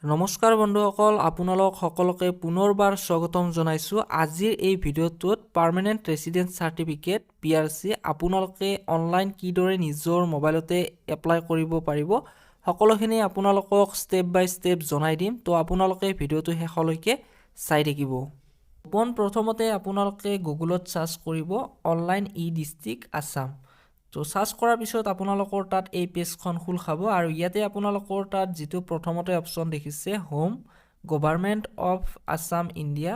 নমস্কাৰ বন্ধুসকল আপোনালোক সকলোকে পুনৰবাৰ স্বাগতম জনাইছো আজিৰ এই ভিডিঅ'টোত পাৰ্মানেন্ট ৰেসিডেন্স সাৰ্টিফিকেট PRC আপোনালোকে অনলাইন কিদৰে নিজৰ মোবাইলতে এপ্লাই কৰিব পাৰিব সকলোখিনি আপোনালোকক স্টেপ বাই স্টেপ জনাই দিম তো আপোনালোকে ভিডিঅ'টো শেষলৈকে চাই থাকিব প্ৰথমতে আপোনালোকে গুগলত সাৰ্চ কৰিব অনলাইন ডিস্ট্ৰিক্ট আসাম তো সাৰ্চ কৰাৰ পিছত আপোনালোকৰ তাত এই পেজখন খুল খাব আৰু ইয়াতে আপোনালোকৰ তাত যেটো প্ৰথমতে অপচন দেখিছে home government of Assam India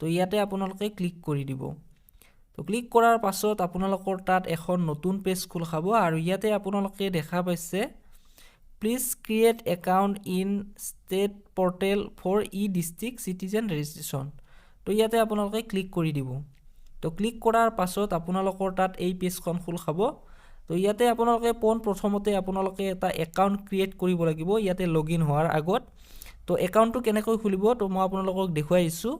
তো ইয়াতে আপোনালোকে ক্লিক কৰি দিব তো ক্লিক কৰাৰ পাছত আপোনালোকৰ তাত এখন নতুন পেজ খুল খাব আৰু ইয়াতে আপোনালোকে দেখা পাইছে please create account in state portal for district citizen registration তো ইয়াতে আপোনালোকে ক্লিক কৰি দিব তো ক্লিক কৰাৰ পাছত আপোনালোকৰ তাত এই পেজখন খুল খাব তো ইয়াতে আপোনালোকে প্ৰথমতে আপোনালোকে এটা একাউন্ট ক্ৰিয়েট কৰিব লাগিব ইয়াতে লগইন হোৱাৰ আগত তো একাউন্টটো কেনেকৈ খুলিব তো মই আপোনালোকক দেখুৱাইছো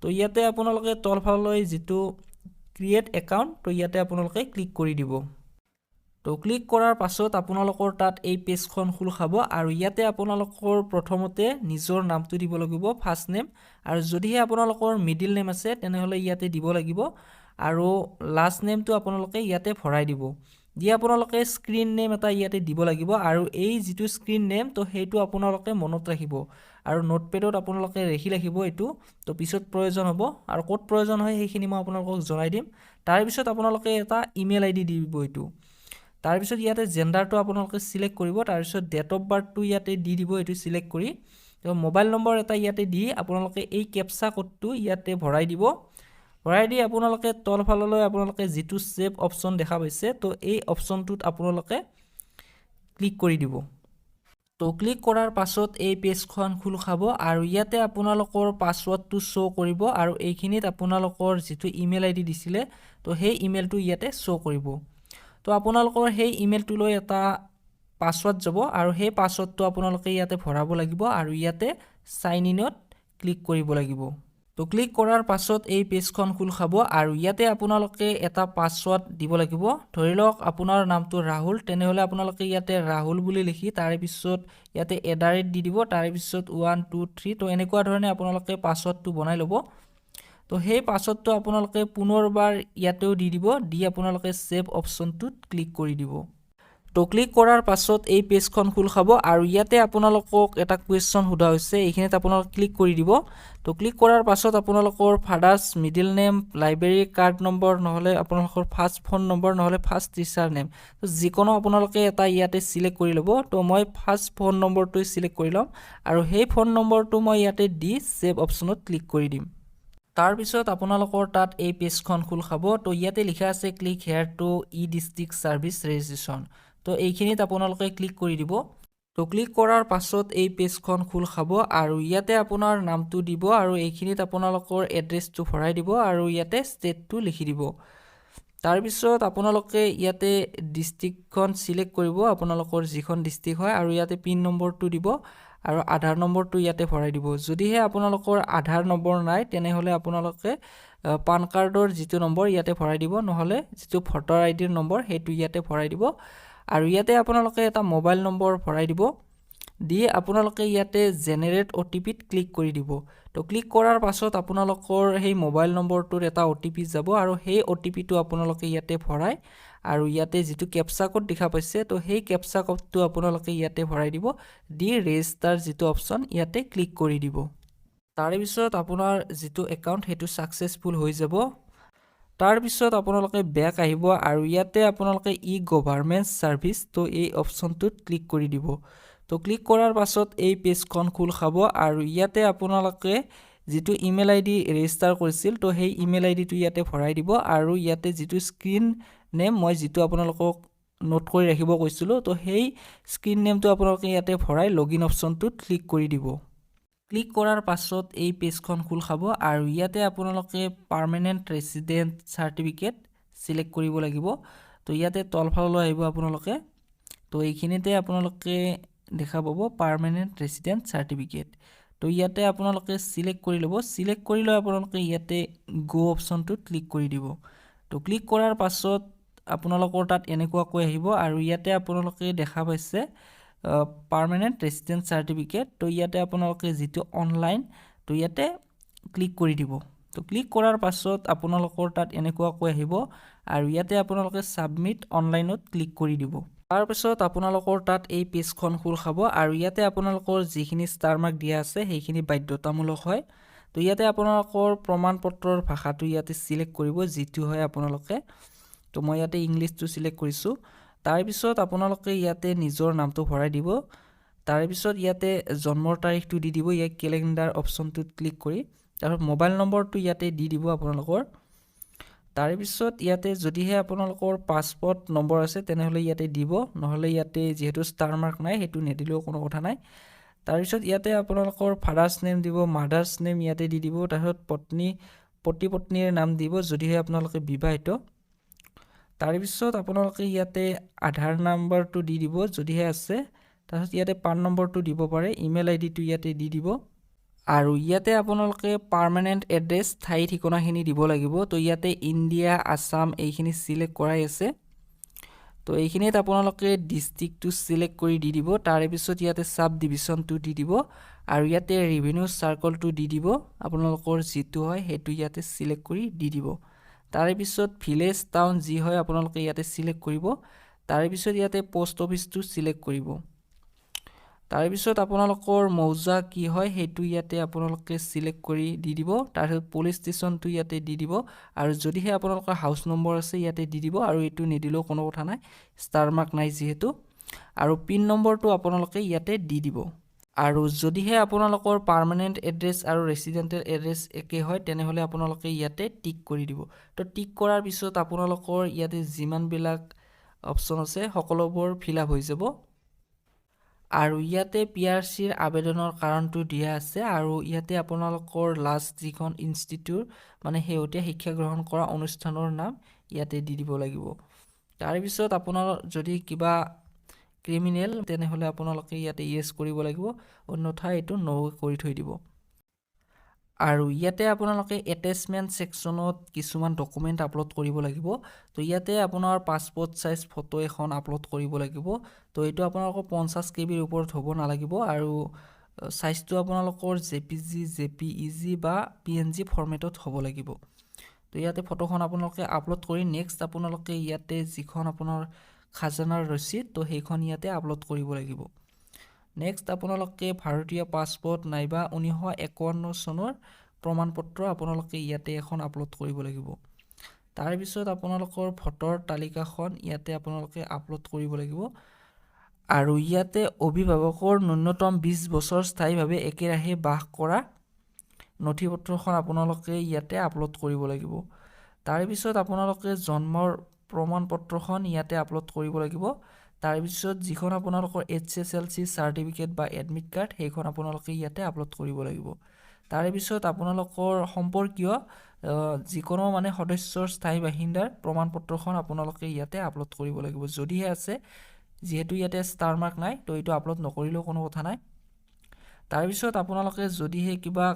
তো ইয়াতে আপোনালোকে তলফাললৈ যেটো ক্ৰিয়েট একাউন্ট তো ইয়াতে আপোনালোকে ক্লিক কৰি দিব তো ক্লিক কৰাৰ পাছত আপোনালোকৰ তাত এই পেজখন খুল খাব আৰু ইয়াতে আপোনালোকৰ প্ৰথমতে নিজৰ নামটো দিব লাগিব ফাৰ্ষ্ট নেম আৰু যদিহে আপোনালোকৰ মিডল নেম আছে তেনেহলে ইয়াতে দিব লাগিব আৰু লাষ্ট নেমটো আপোনালোকে ইয়াতে ভৰাই দিব দি আপোনালোকে স্ক্ৰিন নেম এটা ইয়াতে দিব লাগিব আৰু এই যেটো স্ক্ৰিন নেম তো হেতু আপোনালোকে মনত ৰাখিব আৰু নোটপ্যাডত আপোনালোকে ৰেখি ৰাখিব এটো তো পিছত প্ৰয়োজন হ'ব আৰু ক'ত প্ৰয়োজন হয় সেইখিনি মই আপোনালোকক জনাই দিম তাৰ পিছত আপোনালোকে এটা ইমেইল আইডি দিব এটো তাৰ পিছত ইয়াতে জেন্ডাৰটো আপোনালোকে সিলেক্ট কৰিব তাৰ পিছত ডেট অফ বাৰ্থটো ইয়াতে দি দিব এটো সিলেক্ট কৰি তো মোবাইল নম্বৰ এটা ইয়াতে দি আপোনালোকে এই ক্যাপচা কোডটো ইয়াতে ভৰাই দিব ভৰাই দি আপোনালোকে তলফাললৈ আপোনালোকে যেটো সেভ অপচন দেখা পাইছে তো এই অপচনটোত আপোনালোকে ক্লিক কৰি দিব তো ক্লিক কৰাৰ পাছত এই পেজখন খুল খাব আৰু ইয়াতে আপোনালোকৰ পাসওয়াৰ্ডটো শো কৰিব আৰু এইখিনিত আপোনালোকৰ যেটো ইমেইল আইডি দিছিলে তো সেই ইমেইলটো ইয়াতে শো কৰিব তো আপোনালোকৰ সেই ইমেইলটো লৈ এটা পাসওয়াৰ্ড যাব আৰু সেই পাসওয়াৰ্ডটো আপোনালোকে ইয়াতে ভৰাব লাগিব আৰু ইয়াতে সাইন ইনত ক্লিক কৰিব লাগিব তো ক্লিক কৰাৰ পাছত এই পেজখন খুল খাব আৰু ইয়াতে আপোনালোকে এটা পাসওয়াৰ্ড দিব লাগিব ধৰিলওক আপোনাৰ নামটো ৰাহুল তেনেহলে আপোনালোকে ইয়াতে ৰাহুল বুলি লিখি তাৰ পিছত ইয়াতে এডাৰেট দি দিব তাৰ পিছত 1 2 3 তো এনেকুৱা ধৰণে আপোনালোকে পাসওয়াৰ্ডটো বনাই ল'ব তো সেই পাসওয়াৰ্ডটো আপোনালোকে পুনৰবাৰ ইয়াতেও দি দিব দি আপোনালোকে সেভ অপচনটোত ক্লিক কৰি দিব তো ক্লিক কৰাৰ পাছত এই পেজখন খুল খাব আৰু ইয়াতে আপোনালোকক এটা কোৱেশ্চন সোধা হৈছে এইখিনিত আপোনালোকে ক্লিক কৰি দিব তো ক্লিক কৰাৰ পাছত আপোনালোকৰ father's middle name library card number নহলে আপোনালোকৰ ফাৰ্ষ্ট ফোন নম্বৰ নহলে ফাৰ্ষ্ট টিচাৰ নেম তো যিকোনো আপোনালোকে এটা ইয়াতে সিলেক্ট কৰি ল'ব তো মই ফাৰ্ষ্ট ফোন নম্বৰটো সিলেক্ট কৰি লম আৰু সেই ফোন নম্বৰটো মই ইয়াতে দি সেভ অপচনত ক্লিক কৰি দিম তাৰ পিছত আপোনালোকৰ তাত এই পেজখন খুল খাব তো ইয়াতে লিখা আছে click here to district service registration তো এইখিনিত আপোনালোকে ক্লিক কৰি দিব তো ক্লিক কৰাৰ পাছত এই পেজখন খুল খাব আৰু ইয়াতে আপোনাৰ নামটো দিব আৰু এইখিনিত আপোনালোকৰ এড্ৰেছটো ভৰাই দিব আৰু ইয়াতে ষ্টেটটো লিখি দিব তাৰ পিছত আপোনালোকে ইয়াতে ডিস্ট্ৰিক্টখন সিলেক্ট কৰিব আপোনালোকৰ যিখন ডিস্ট্ৰিক্ট হয় আৰু ইয়াতে পিন নম্বৰটো দিব আৰু আধাৰ নম্বৰটো ইয়াতে ভৰাই দিব যদিহে আপোনালোকৰ আধাৰ নম্বৰ নাই তেনেহলে আপোনালোকে পান কাৰ্ডৰ যেটো নম্বৰ ইয়াতে ভৰাই দিব নহলে যেটো ভোটাৰ আইডিৰ নম্বৰ হেতু ইয়াতে ভৰাই দিব আৰু ইয়াতে আপোনালোকে এটা মোবাইল নম্বৰ ভৰাই দিব দি আপোনালোকে ইয়াতে জেনাৰেট ওটিপিত ক্লিক কৰি দিব তো ক্লিক কৰাৰ পাছত আপোনালোকৰ সেই মোবাইল নম্বৰটোৰ এটা ওটিপি যাব আৰু সেই ওটিপিটো আপোনালোকে ইয়াতে ভৰাই আৰু ইয়াতে যেটো ক্যাপচা কোড দেখা পাইছে তো সেই ক্যাপচা কোডটো আপোনালোকে ইয়াতে ভৰাই দিব দি ৰেজিষ্টাৰ যেটো অপচন ইয়াতে ক্লিক কৰি দিব তাৰ পিছত আপোনাৰ যেটো একাউন্ট হেতু সাকসেসফুল হৈ যাব তাৰ পিছত আপোনালোকে বেক আহিব আৰু ইয়াতে আপোনালোকে গভৰ্নমেন্ট সাৰ্ভিস তো এই অপচনটোত ক্লিক কৰি দিব তো ক্লিক কৰাৰ পাছত এই পেজখন খুল খাব আৰু ইয়াতে আপোনালোকে যেটো ইমেইল আইডি ৰেজিষ্টাৰ কৰিছিল তো সেই ইমেইল আইডিটো ইয়াতে ভৰাই দিব আৰু ইয়াতে যেটো স্ক্ৰিন নেম মই যেটো আপোনালোকক নোট কৰি ৰাখিব কৈছিলো তো সেই স্ক্ৰিন নেমটো আপোনালোকে ইয়াতে ভৰাই লগইন অপচনটোত ক্লিক কৰি দিব ক্লিক কৰাৰ পাছত এই পেজখন খুল খাব আৰু ইয়াতে আপোনালোকে পাৰ্মানেন্ট ৰেসিডেন্ট সাৰ্টিফিকেট সিলেক্ট কৰিব লাগিব তো ইয়াতে তলফাললৈ আহিব আপোনালোকে তো এইখিনিতে আপোনালোকে দেখা পাব পাৰ্মানেন্ট ৰেসিডেন্ট সাৰ্টিফিকেট তো ইয়াতে আপোনালোকে সিলেক্ট কৰি ল'ব সিলেক্ট কৰি লৈ আপোনালোকে ইয়াতে গো অপচনটোত ক্লিক কৰি দিব তো ক্লিক কৰাৰ পাছত আপোনালোকৰ তাত এনেকুৱা কৈ আহিব আৰু ইয়াতে আপোনালোকে দেখা পাইছে পাৰ্মানেণ্ট ৰেচিডেন্ট চাৰ্টিফিকেট তো ইয়াতে আপোনালোকে যেটো অনলাইন তো ইয়াতে ক্লিক কৰি দিব তো ক্লিক কৰাৰ পাছত আপোনালোকৰ তাত এনেকুৱা কৈ আহিব আৰু ইয়াতে আপোনালোকে সাবমিট অনলাইনত ক্লিক কৰি দিব তাৰ পাছত আপোনালোকৰ তাত এই পেজখন খোল খাব আৰু ইয়াতে আপোনালোকৰ যিখিনি ষ্টাৰ মাৰ্ক দিয়া আছে সেইখিনি বাধ্যতামূলক হয় তো ইয়াতে আপোনালোকৰ প্ৰমাণ পত্ৰৰ ভাষাটো ইয়াতে সিলেক্ট কৰিব যেটো হয় আপোনালোকে তো মই ইয়াতে ইংলিশটো সিলেক্ট কৰিছো তাৰ পিছত আপোনালোকে ইয়াতে নিজৰ নামটো ভৰাই দিব তাৰ পিছত ইয়াতে জন্মৰ তাৰিখটো দি দিব ইয়াক ক্যালেন্ডাৰ অপচনটোত ক্লিক কৰি তাৰ মোবাইল নম্বৰটো ইয়াতে দি দিব আপোনালোকৰ তাৰ পিছত ইয়াতে যদিহে আপোনালোকৰ পাসপোৰ্ট নম্বৰ আছে তেনেহলে ইয়াতে দিব নহলে ইয়াতে যেহেতু ষ্টাৰ মাৰ্ক নাই হেতু নেদিলেও কোনো কথা নাই তাৰ পিছত ইয়াতে আপোনালোকৰ ফাদাৰ্স নেম দিব মাদাৰ্স নেম ইয়াতে দি দিব তাৰপিছত পত্নী পত্নীৰ নাম দিব যদিহে আপোনালোকে বিবাহিত তাৰ পিছত আপোনালোকে ইয়াতে আধাৰ নম্বৰটো দি দিব যদিহে আছে তাৰপিছত ইয়াতে পান নম্বৰটো দিব পাৰে ইমেইল আইডিটো ইয়াতে দি দিব আৰু ইয়াতে আপোনালোকে পাৰ্মানেন্ট এড্ৰেছ ঠাই ঠিকনাখিনি দিব লাগিব তো ইয়াতে ইন্ডিয়া আসাম এইখিনি সিলেক্ট কৰাই আছে তো এইখিনিত আপোনালোকে ডিস্ট্ৰিক্টটো সিলেক্ট কৰি দি দিব তাৰ পিছত ইয়াতে সাব ডিভিজনটো দি দিব আৰু ইয়াতে ৰেভিনিউ সাৰ্কলটো দি দিব আপোনালোকৰ যেটো হয় হেতু ইয়াতে সিলেক্ট কৰি দি দিব তাৰ পিছত ভিলেজ টাউন যি হয় আপোনালোকে ইয়াতে সিলেক্ট কৰিব তাৰ পিছত ইয়াতে পোষ্ট অফিসটো সিলেক্ট কৰিব তাৰ পিছত আপোনালোকৰ মৌজা কি হয় হেতু ইয়াতে আপোনালোকে সিলেক্ট কৰি দি দিব তাৰ পিছত পুলিশ ষ্টেচনটো ইয়াতে দি দিব আৰু যদিহে আপোনালোকৰ হাউস নম্বৰ আছে ইয়াতে দি দিব আৰু এটো নিদিলেও কোনো কথা নাই ষ্টাৰ মাৰ্ক নাই যেহেতু আৰু পিন নম্বৰটো আপোনালোকে ইয়াতে দি দিব আৰু যদিহে আপোনালোকৰ পাৰ্মানেন্ট এড্ৰেছ আৰু ৰেসিডেন্টেল এড্ৰেছ একে হয় তেনেহলে আপোনালোকে ইয়াতে টিক কৰি দিব তো টিক কৰাৰ পিছত আপোনালোকৰ ইয়াতে যিমান বিলাক অপচন আছে সকলোবোৰ ফিল আপ হৈ যাব আৰু ইয়াতে পিআৰসিৰ আবেদনৰ কাৰণটো দিয়া আছে আৰু ইয়াতে আপোনালোকৰ লাষ্ট যিখন ইনষ্টিটিউট মানে হেউটিয়া শিক্ষা গ্ৰহণ কৰা অনুষ্ঠানৰ নাম ইয়াতে দি দিব লাগিব তাৰ পিছত আপোনাৰ যদি কিবা ক্ৰিমিনেল তেনেহলে আপোনালোকে ইয়াতে ইয়েস কৰিব লাগিব অন্যথা এটো নো কৰি থৈ দিব আৰু ইয়াতে আপোনালোকে এটাচমেন্ট সেকশনত কিছুমান ডকুমেন্ট আপলোড কৰিব লাগিব তো ইয়াতে আপোনাৰ পাসপোৰ্ট সাইজ ফটো এখন আপলোড কৰিব লাগিব তো এটো আপোনালোকৰ 50 KB ৰ ওপৰত হ'ব নালাগিব আৰু সাইজটো আপোনালোকৰ জেপিজি জেপিইজি বা পিএনজি ফৰমেটত হ'ব লাগিব তো ইয়াতে ফটোখন আপোনালোকে আপলোড কৰি নেক্সট আপোনালোকে ইয়াতে যিখন আপোনাৰ খাজানাৰ ৰচিদ তো সেইখন ইয়াতে আপলোড কৰিব লাগিব নেক্সট আপোনালোকে ভাৰতীয় পাসপোৰ্ট নাইবা 1951 চনৰ প্ৰমাণপত্ৰ আপোনালোকে ইয়াতে এখন আপলোড কৰিব লাগিব তাৰ পিছত আপোনালোকৰ ভোটৰ তালিকাখন ইয়াতে আপোনালোকে আপলোড কৰিব লাগিব আৰু ইয়াতে অভিভাৱকৰ ন্যূনতম 20 বছৰ স্থায়ীভাৱে একেৰাহে বাস কৰা নথিপত্ৰখন আপোনালোকে ইয়াতে আপলোড কৰিব লাগিব তাৰ পিছত আপোনালোকে জন্মৰ প্ৰমাণপত্ৰখন ইয়াতে আপলোড কৰিব লাগিব তাৰ পিছত যিখন আপোনালোকৰ HSLC সাৰ্টিফিকেট বা এডমিট কাৰ্ড সেইখন আপোনালোকে ইয়াতে আপলোড কৰিব লাগিব তাৰ পিছত আপোনালোকৰ সম্পৰ্কীয় যিকোনো মানে সদস্যৰ স্থায়ী বাসিন্দাৰ প্ৰমাণপত্ৰখন আপোনালোকে ইয়াতে আপলোড কৰিব লাগিব যদিহে আছে যেহেতু ইয়াতে ষ্টাৰ মাৰ্ক নাই তো এটো আপলোড নকৰিলেও কোনো কথা নাই তাৰ পিছত আপোনালোকে যদিহে কিবা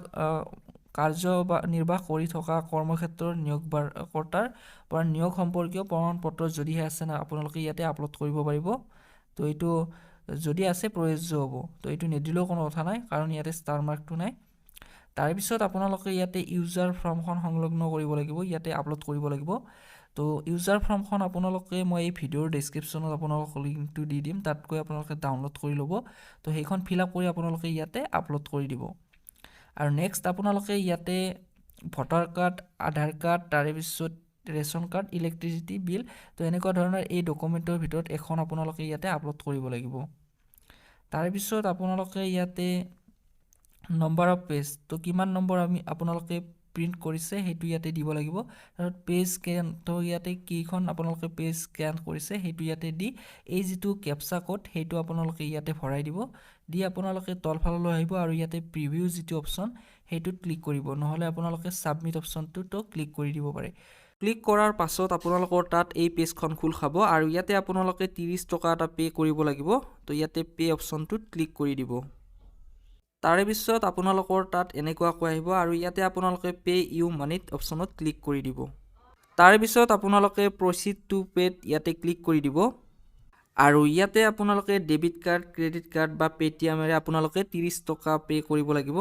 কাৰ্য বা নিৰ্বাহ কৰি থকা কৰ্মক্ষেত্ৰৰ নিয়োগকৰ্তাৰ পৰা নিয়োগ সম্পৰ্কীয় প্ৰমাণপত্ৰ যদিহে আছে না আপোনালোকে ইয়াতে আপলোড কৰিব পাৰিব তো এটো যদি আছে প্ৰয়োজ্য হ'ব তো এটো নিদিলেও কোনো কথা নাই কাৰণ ইয়াতে ষ্টাৰ মাৰ্কটো নাই তাৰ পিছত আপোনালোকে ইয়াতে ইউজাৰ ফৰ্মখন সংলগ্ন কৰিব লাগিব ইয়াতে আপলোড কৰিব লাগিব তো ইউজাৰ ফৰ্মখন আপোনালোকে মই এই ভিডিওৰ ডেসক্ৰিপচনত আপোনালোকক লিংকটো দি দিম তাত গৈ আপোনালোকে ডাউনলোড কৰি ল'ব তো সেইখন ফিল আপ কৰি আপোনালোকে ইয়াতে আপলোড কৰি দিব আৰু নেক্সট আপোনালোকে ইয়াতে ভোটাৰ কাৰ্ড আধাৰ কাৰ্ড তাৰ পিছত ৰেশন কাৰ্ড ইলেক্ট্ৰিচিটি বিল তো এনেকুৱা ধৰণৰ এই ডকুমেন্টৰ ভিতৰত এখন আপোনালোকে ইয়াতে আপলোড কৰিব লাগিব তাৰ পিছত আপোনালোকে ইয়াতে নম্বৰ অফ পেজ তো কিমান নম্বৰ আমি আপোনালোকে প্ৰিন্ট কৰিছে হেতু ইয়াতে দিব লাগিব আৰু পেজ স্ক্যান তো ইয়াতে কিখন আপোনালোকে পেজ স্ক্যান কৰিছে হেতু ইয়াতে দি এই যেটো ক্যাপচা কোড হেতু আপোনালোকে ইয়াতে ভৰাই দিব দি আপোনালোকে তলফাললৈ আহিব আৰু ইয়াতে প্ৰিভিউ যেটো অপচন হেতু ক্লিক কৰিব নহলে আপোনালোকে সাবমিট অপচনটো তো ক্লিক কৰি দিব পাৰে ক্লিক কৰাৰ পাছত আপোনালোকৰ তাত এই পেজখন খুল খাব আৰু ইয়াতে আপোনালোকে 30 টকা এটা পে কৰিব লাগিব তো ইয়াতে পে অপচনটোত ক্লিক কৰি দিব তাৰে পিছত আপোনালোকৰ তাত এনেকুৱা কৈ আহিব আৰু ইয়াতে আপোনালোকে পে ইউ মানিত অপচনত ক্লিক কৰি দিব তাৰে পিছত আপোনালোকে প্ৰচিড টু পেড ইয়াতে ক্লিক কৰি দিব আৰু ইয়াতে আপোনালোকে ডেবিট কাৰ্ড ক্ৰেডিট কাৰ্ড বা পেটিএমেৰে আপোনালোকে 30 টকা পে কৰিব লাগিব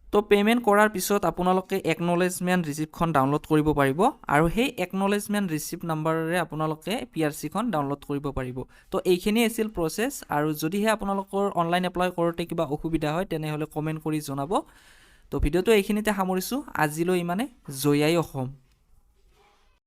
তো পেমেন্ট কৰাৰ পিছত আপোনালোকে একনলেজমেন্ট ৰিসিপ্টখন ডাউনলোড কৰিব পাৰিব আৰু সেই একনলেজমেন্ট ৰিসিপ্ট নাম্বাৰেৰে আপোনালোকে PRC খন ডাউনলোড কৰিব পাৰিব তো এইখিনি আছিল প্ৰসেস আৰু যদিহে আপোনালোকৰ অনলাইন এপ্লাই কৰোতে কিবা অসুবিধা হয় তেনেহলে কমেন্ট কৰি জনাব তো ভিডিওটো এইখিনিতে সামৰিছো আজিলৈ ইমানে জয় আই অসম